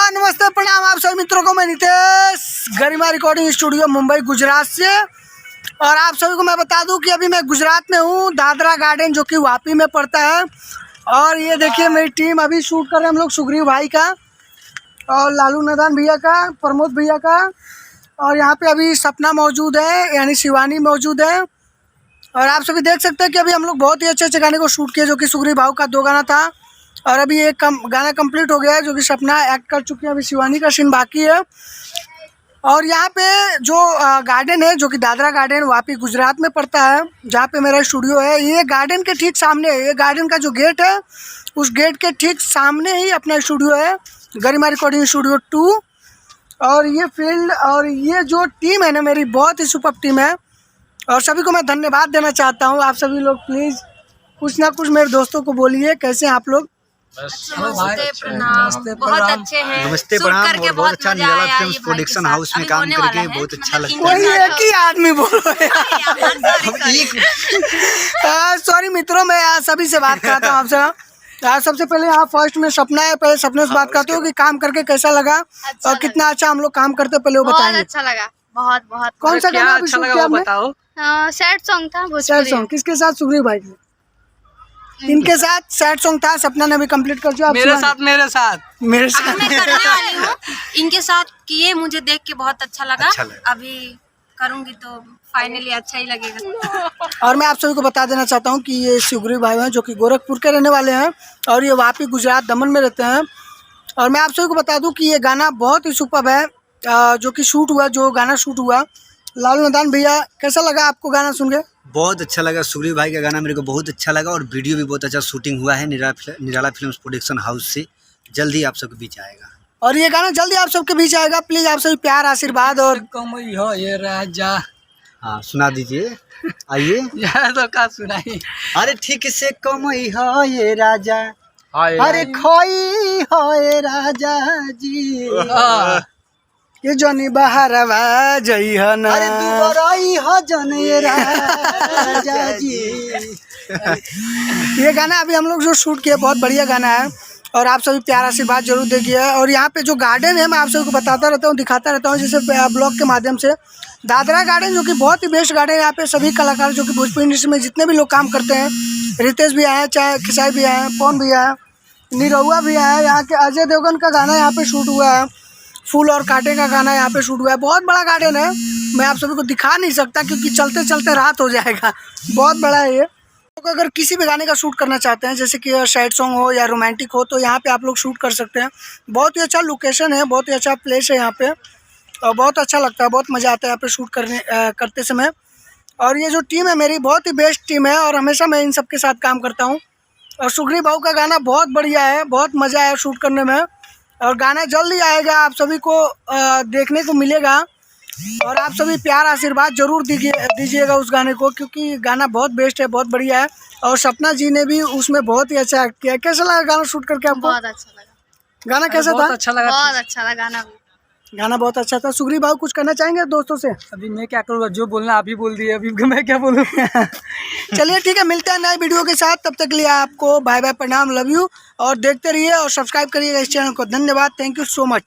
नमस्कार, नमस्ते, प्रणाम आप सभी मित्रों को। मैं नितेश, गरिमा रिकॉर्डिंग स्टूडियो मुंबई गुजरात से। और आप सभी को मैं बता दूं कि अभी मैं गुजरात में हूं, दादरा गार्डन जो कि वापी में पड़ता है। और ये देखिए मेरी टीम अभी शूट कर रहे हैं हम लोग, सुग्रीव भाई का और लालू नदान भैया का, प्रमोद भैया का। और यहाँ पे अभी सपना मौजूद है, यानी शिवानी मौजूद है। और आप सभी देख सकते हैं कि अभी हम लोग बहुत ही अच्छे अच्छे गाने को शूट किए, जो कि सुग्रीव भाव का 2 गाना था। और अभी एक गाना कंप्लीट हो गया है, जो कि सपना एक्ट कर चुकी है। अभी शिवानी का सीन बाकी है। और यहाँ पे जो गार्डन है, जो कि दादरा गार्डन वापी गुजरात में पड़ता है, जहाँ पे मेरा स्टूडियो है, ये गार्डन के ठीक सामने है। ये गार्डन का जो गेट है, उस गेट के ठीक सामने ही अपना स्टूडियो है, गरिमा रिकॉर्डिंग स्टूडियो 2। और ये फील्ड और ये जो टीम है ना मेरी, बहुत ही सुपर टीम है। और सभी को मैं धन्यवाद देना चाहता हूँ। आप सभी लोग प्लीज़ कुछ ना कुछ मेरे दोस्तों को बोलिए, कैसे हैं आप लोग? नमस्ते, प्रणाम। बहुत अच्छे हैं। नमस्ते, प्रणाम। और बहुत अच्छा निराला फिल्म्स प्रोडक्शन हाउस में काम करके बहुत अच्छा लगता है। कोई एक ही आदमी बोलो। सॉरी मित्रों, मैं यहाँ सभी से बात करता हूँ आपसे। सबसे पहले यहाँ फर्स्ट में सपना है, पहले सपने से बात करते हो कि काम करके कैसा लगा और कितना अच्छा हम लोग काम करते, पहले वो बताएंगे। अच्छा लगा, बहुत बहुत। कौन सा गाना अच्छा लगा वो बताओ। सैड सॉन्ग था, सैड सॉन्ग किसके साथ? सुग्रीव भाई के। इनके साथ सैड सॉन्ग था, सपना ने भी कंप्लीट कर दिया। मेरे साथ मैं करने वाली हूँ। इनके साथ किए, मुझे देख के बहुत अच्छा लगा। अभी करूँगी तो फाइनली अच्छा ही लगेगा। और मैं आप सभी को बता देना चाहता हूँ कि ये सुग्रीव भाई हैं, जो कि गोरखपुर के रहने वाले हैं और ये वापी गुजरात दमन में रहते हैं। और मैं आप सभी को बता दूँ कि ये गाना बहुत ही सुपर्ब है, जो कि शूट हुआ, जो गाना शूट हुआ। लालू नदान भैया, कैसा लगा आपको गाना सुन के? बहुत अच्छा लगा। सुग्रीव भाई का गाना मेरे को बहुत अच्छा लगा और वीडियो भी बहुत अच्छा शूटिंग हुआ है निराला फिल्म्स प्रोडक्शन हाउस से। जल्दी आप सबके बीच आएगा और ये गाना जल्दी आप सबके बीच आएगा। प्लीज आप सभी प्यार, आशीर्वाद और हो ये राजा। हाँ, सुना दीजिए। आइए। तो का सुनाई। अरे ठीक से कमई हो ये राजा, अरे खोई हो ये राजा जी, ये जनी बहारवा जई है ना, अरे दुबराई हो जन ये राजा जी। ये गाना अभी हम लोग जो शूट किया, बहुत बढ़िया गाना है। और आप सभी प्यार आशीर्वाद जरूर देखिए। और यहाँ पे जो गार्डन है, मैं आप सभी को बताता रहता हूँ, दिखाता रहता हूँ, जैसे ब्लॉग के माध्यम से। दादरा गार्डन जो कि बहुत ही बेस्ट गार्डन है। यहाँ पे सभी कलाकार जो कि भोजपुरी इंडस्ट्री में जितने भी लोग काम करते हैं, रितेश भी आए, चाहे खिसाई भी आए, पवन भी आए, निरहुआ भी आए। यहाँ के अजय देवगन का गाना यहाँ पे शूट हुआ है, फूल और कांटे का गाना यहाँ पे शूट हुआ है। बहुत बड़ा गार्डन है, मैं आप सभी को दिखा नहीं सकता क्योंकि चलते चलते रात हो जाएगा। बहुत बड़ा है ये। तो अगर किसी भी गाने का शूट करना चाहते हैं, जैसे कि सैड सॉन्ग हो या रोमांटिक हो, तो यहाँ पे आप लोग शूट कर सकते हैं। बहुत ही अच्छा लोकेशन है, बहुत ही अच्छा प्लेस है यहाँ पे। और बहुत अच्छा लगता है, बहुत मज़ा आता है यहाँ पे शूट करते समय। और ये जो टीम है मेरी, बहुत ही बेस्ट टीम है और हमेशा मैं इन सब के साथ काम करता हूँ। और सुग्रीव भाव का गाना बहुत बढ़िया है, बहुत मज़ा आया शूट करने में। और गाना जल्दी आएगा, आप सभी को देखने को मिलेगा। और आप सभी प्यार आशीर्वाद जरूर दीजिएगा उस गाने को, क्योंकि गाना बहुत बेस्ट है, बहुत बढ़िया है। और सपना जी ने भी उसमें बहुत ही अच्छा एक्ट किया। कैसा लगा गाना शूट करके आपको? बहुत अच्छा लगा। गाना कैसा था? अच्छा लगा। बहुत अच्छा लगा गाना। गाना बहुत अच्छा था। सुग्रीव भाव कुछ कहना चाहेंगे दोस्तों से? अभी मैं क्या करूँगा, जो बोलना आप ही बोल दिए, अभी मैं क्या बोलूँ। चलिए ठीक है, मिलते हैं नए वीडियो के साथ। तब तक के लिए आपको बाय बाय, प्रणाम, लव यू। और देखते रहिए और सब्सक्राइब करिएगा इस चैनल को। धन्यवाद, थैंक यू सो मच।